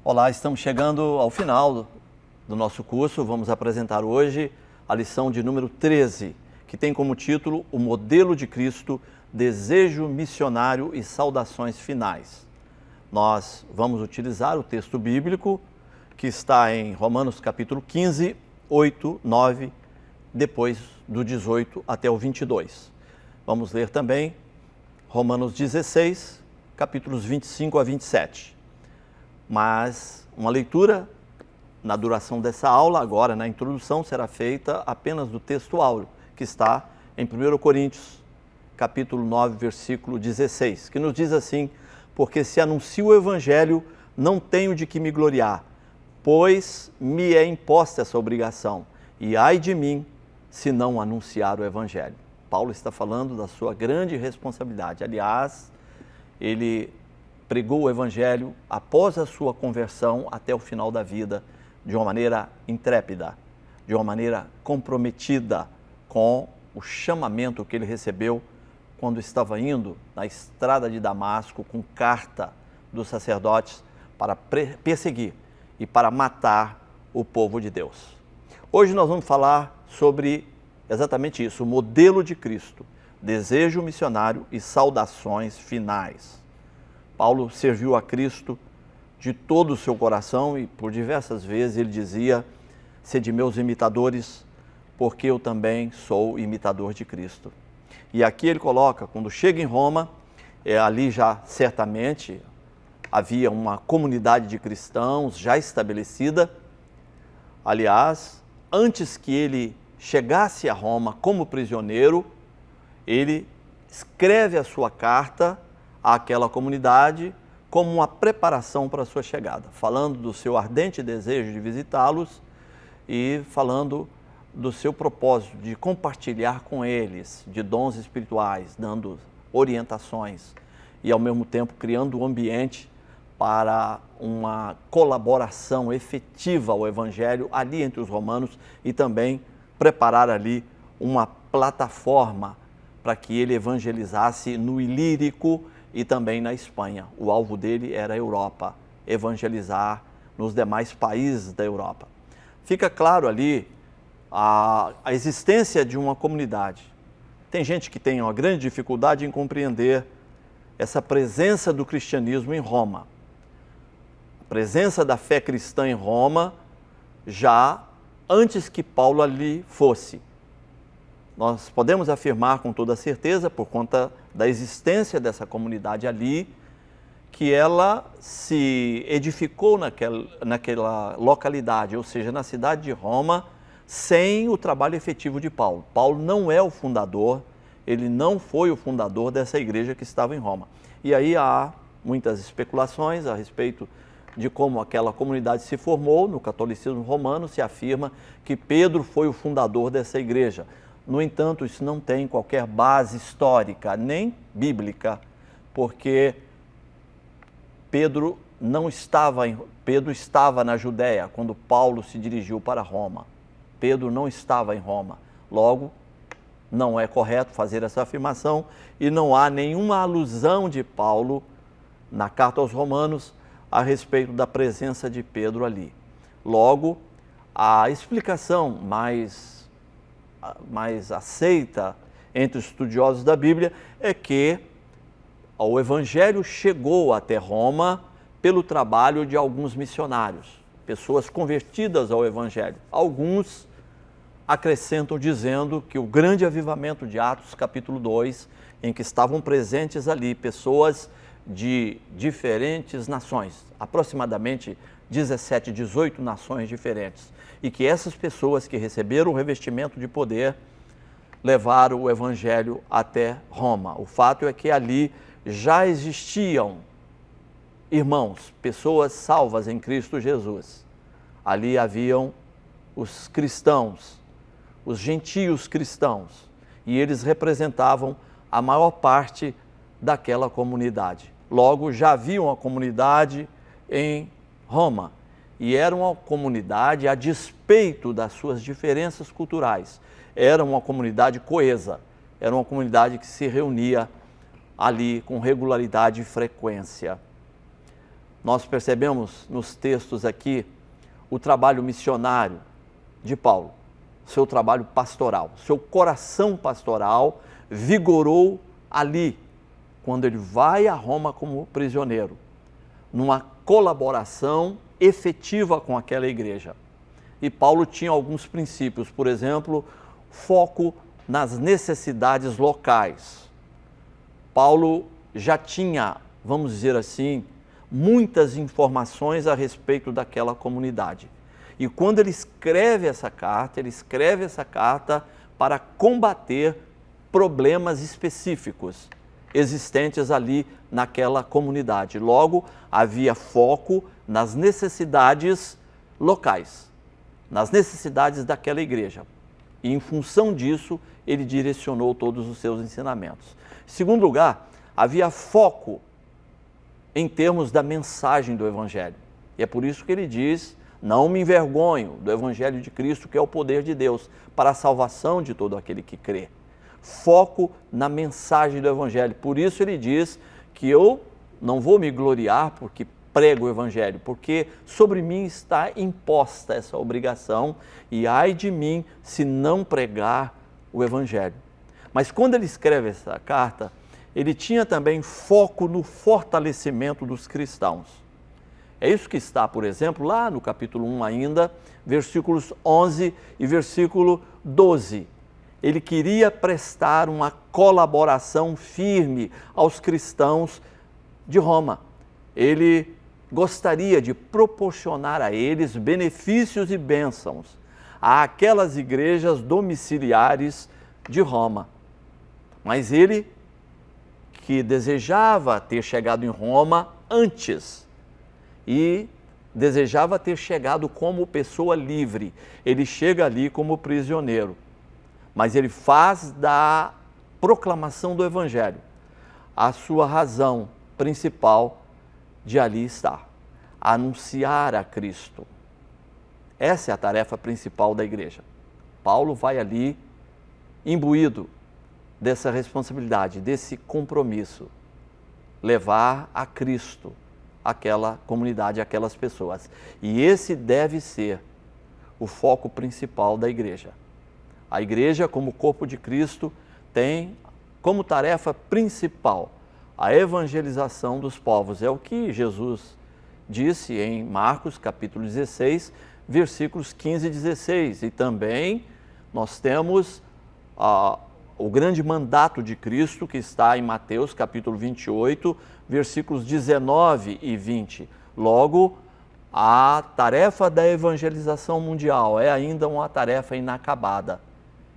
Olá, estamos chegando ao final do nosso curso. Vamos apresentar hoje a lição de número 13, que tem como título O Modelo de Cristo, Desejo Missionário e Saudações Finais. Nós vamos utilizar o texto bíblico que está em Romanos capítulo 15, 8, 9, depois do 18 até o 22. Vamos ler também Romanos 16, capítulos 25 a 27. Mas uma leitura na duração dessa aula, agora na introdução, será feita apenas do texto áureo, que está em 1 Coríntios, capítulo 9, versículo 16, que nos diz assim: porque se anuncio o Evangelho, não tenho de que me gloriar, pois me é imposta essa obrigação, e ai de mim se não anunciar o Evangelho. Paulo está falando da sua grande responsabilidade. Aliás, ele pregou o Evangelho após a sua conversão até o final da vida, de uma maneira intrépida, de uma maneira comprometida com o chamamento que ele recebeu quando estava indo na estrada de Damasco com carta dos sacerdotes para perseguir e para matar o povo de Deus. Hoje nós vamos falar sobre exatamente isso, o modelo de Cristo, desejo missionário e saudações finais. Paulo serviu a Cristo de todo o seu coração e por diversas vezes ele dizia: sede meus imitadores, porque eu também sou imitador de Cristo. E aqui ele coloca, quando chega em Roma, ali já certamente havia uma comunidade de cristãos já estabelecida. Aliás, antes que ele chegasse a Roma como prisioneiro, ele escreve a sua carta àquela comunidade como uma preparação para a sua chegada, falando do seu ardente desejo de visitá-los e falando do seu propósito de compartilhar com eles de dons espirituais, dando orientações e ao mesmo tempo criando um ambiente para uma colaboração efetiva ao Evangelho ali entre os romanos e também preparar ali uma plataforma para que ele evangelizasse no Ilírico e também na Espanha. O alvo dele era a Europa, evangelizar nos demais países da Europa. Fica claro ali a existência de uma comunidade. Tem gente que tem uma grande dificuldade em compreender essa presença do cristianismo em Roma. A presença da fé cristã em Roma já antes que Paulo ali fosse. Nós podemos afirmar com toda certeza, por conta da existência dessa comunidade ali, que ela se edificou naquela localidade, ou seja, na cidade de Roma, sem o trabalho efetivo de Paulo. Paulo não é o fundador, ele não foi o fundador dessa igreja que estava em Roma. E aí há muitas especulações a respeito de como aquela comunidade se formou. No catolicismo romano se afirma que Pedro foi o fundador dessa igreja. No entanto, isso não tem qualquer base histórica, nem bíblica, porque Pedro estava na Judéia quando Paulo se dirigiu para Roma. Pedro não estava em Roma. Logo, não é correto fazer essa afirmação e não há nenhuma alusão de Paulo na carta aos Romanos a respeito da presença de Pedro ali. Logo, a explicação mais aceita entre os estudiosos da Bíblia é que o Evangelho chegou até Roma pelo trabalho de alguns missionários, pessoas convertidas ao Evangelho. Alguns acrescentam dizendo que o grande avivamento de Atos capítulo 2, em que estavam presentes ali pessoas de diferentes nações, aproximadamente 17, 18 nações diferentes, e que essas pessoas que receberam o revestimento de poder levaram o Evangelho até Roma. O fato é que ali já existiam irmãos, pessoas salvas em Cristo Jesus. Ali haviam os cristãos, os gentios cristãos, e eles representavam a maior parte daquela comunidade. Logo, já havia uma comunidade em Roma, e era uma comunidade a despeito das suas diferenças culturais. Era uma comunidade coesa, era uma comunidade que se reunia ali com regularidade e frequência. nós percebemos nos textos aqui o trabalho missionário de Paulo, seu trabalho pastoral, seu coração pastoral vigorou ali, quando ele vai a Roma como prisioneiro, numa colaboração efetiva com aquela igreja. E Paulo tinha alguns princípios, por exemplo, foco nas necessidades locais. Paulo já tinha, vamos dizer assim, muitas informações a respeito daquela comunidade. E quando ele escreve essa carta para combater problemas específicos existentes ali naquela comunidade. Logo, havia foco nas necessidades locais, nas necessidades daquela igreja. E em função disso, ele direcionou todos os seus ensinamentos. Em segundo lugar, havia foco em termos da mensagem do Evangelho. E é por isso que ele diz: não me envergonho do Evangelho de Cristo, que é o poder de Deus para a salvação de todo aquele que crê. Foco na mensagem do Evangelho. Por isso ele diz que eu não vou me gloriar porque prego o Evangelho, porque sobre mim está imposta essa obrigação e ai de mim se não pregar o Evangelho. Mas quando ele escreve essa carta, ele tinha também foco no fortalecimento dos cristãos. É isso que está, por exemplo, lá no capítulo 1 ainda, versículos 11 e versículo 12. Ele queria prestar uma colaboração firme aos cristãos de Roma. Ele gostaria de proporcionar a eles benefícios e bênçãos àquelas igrejas domiciliares de Roma. Mas ele, que desejava ter chegado em Roma antes e desejava ter chegado como pessoa livre, ele chega ali como prisioneiro. Mas ele faz da proclamação do Evangelho a sua razão principal de ali estar, anunciar a Cristo. Essa é a tarefa principal da igreja. Paulo vai ali imbuído dessa responsabilidade, desse compromisso, levar a Cristo aquela comunidade, aquelas pessoas. E esse deve ser o foco principal da igreja. A igreja, como corpo de Cristo, tem como tarefa principal a evangelização dos povos. É o que Jesus disse em Marcos, capítulo 16, versículos 15 e 16. E também nós temos o grande mandato de Cristo, que está em Mateus, capítulo 28, versículos 19 e 20. Logo, a tarefa da evangelização mundial é ainda uma tarefa inacabada.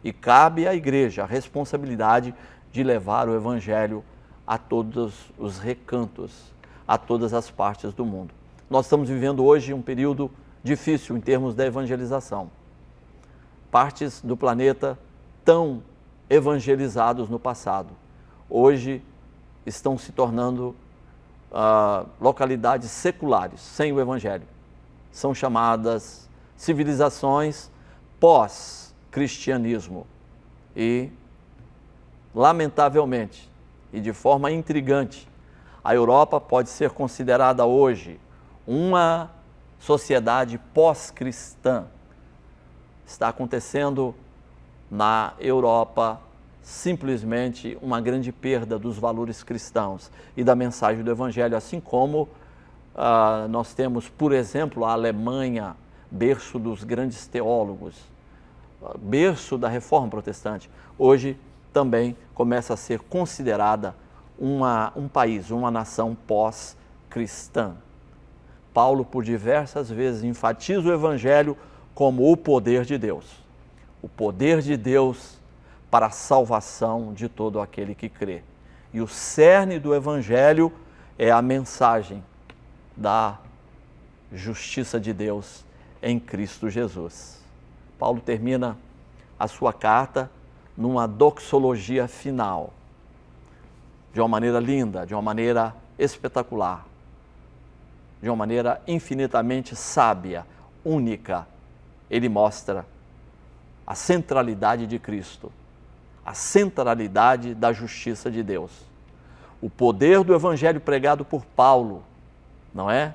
E cabe à igreja a responsabilidade de levar o Evangelho a todos os recantos, a todas as partes do mundo. Nós estamos vivendo hoje um período difícil em termos da evangelização. Partes do planeta tão evangelizados no passado, hoje estão se tornando localidades seculares, sem o Evangelho. São chamadas civilizações pós-cristianismo. E, lamentavelmente, e de forma intrigante, a Europa pode ser considerada hoje uma sociedade pós-cristã. Está acontecendo na Europa simplesmente uma grande perda dos valores cristãos e da mensagem do Evangelho, assim como nós temos, por exemplo, a Alemanha, berço dos grandes teólogos, berço da Reforma Protestante, hoje também começa a ser considerada um país, uma nação pós-cristã. Paulo, por diversas vezes, enfatiza o Evangelho como o poder de Deus. O poder de Deus para a salvação de todo aquele que crê. E o cerne do Evangelho é a mensagem da justiça de Deus em Cristo Jesus. Paulo termina a sua carta numa doxologia final, de uma maneira linda, de uma maneira espetacular, de uma maneira infinitamente sábia, única. Ele mostra a centralidade de Cristo, a centralidade da justiça de Deus. O poder do Evangelho pregado por Paulo não é?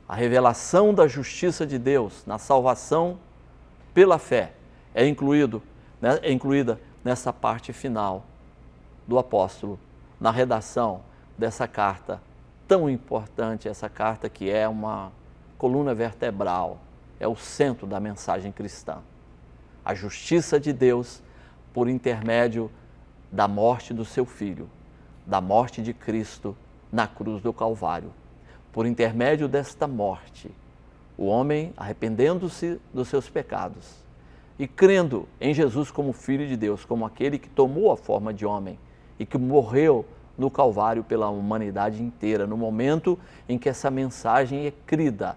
A revelação da justiça de Deus na salvação pela fé é incluída nessa parte final do apóstolo, na redação dessa carta tão importante, essa carta que é uma coluna vertebral, é o centro da mensagem cristã. A justiça de Deus por intermédio da morte do seu Filho, da morte de Cristo na cruz do Calvário. Por intermédio desta morte, o homem, arrependendo-se dos seus pecados e crendo em Jesus como Filho de Deus, como aquele que tomou a forma de homem e que morreu no Calvário pela humanidade inteira, no momento em que essa mensagem é crida,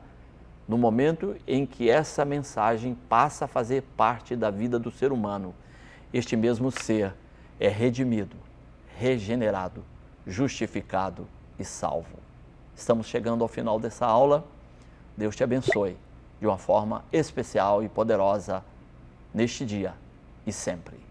no momento em que essa mensagem passa a fazer parte da vida do ser humano, este mesmo ser é redimido, regenerado, justificado e salvo. Estamos chegando ao final dessa aula. Deus te abençoe de uma forma especial e poderosa neste dia e sempre.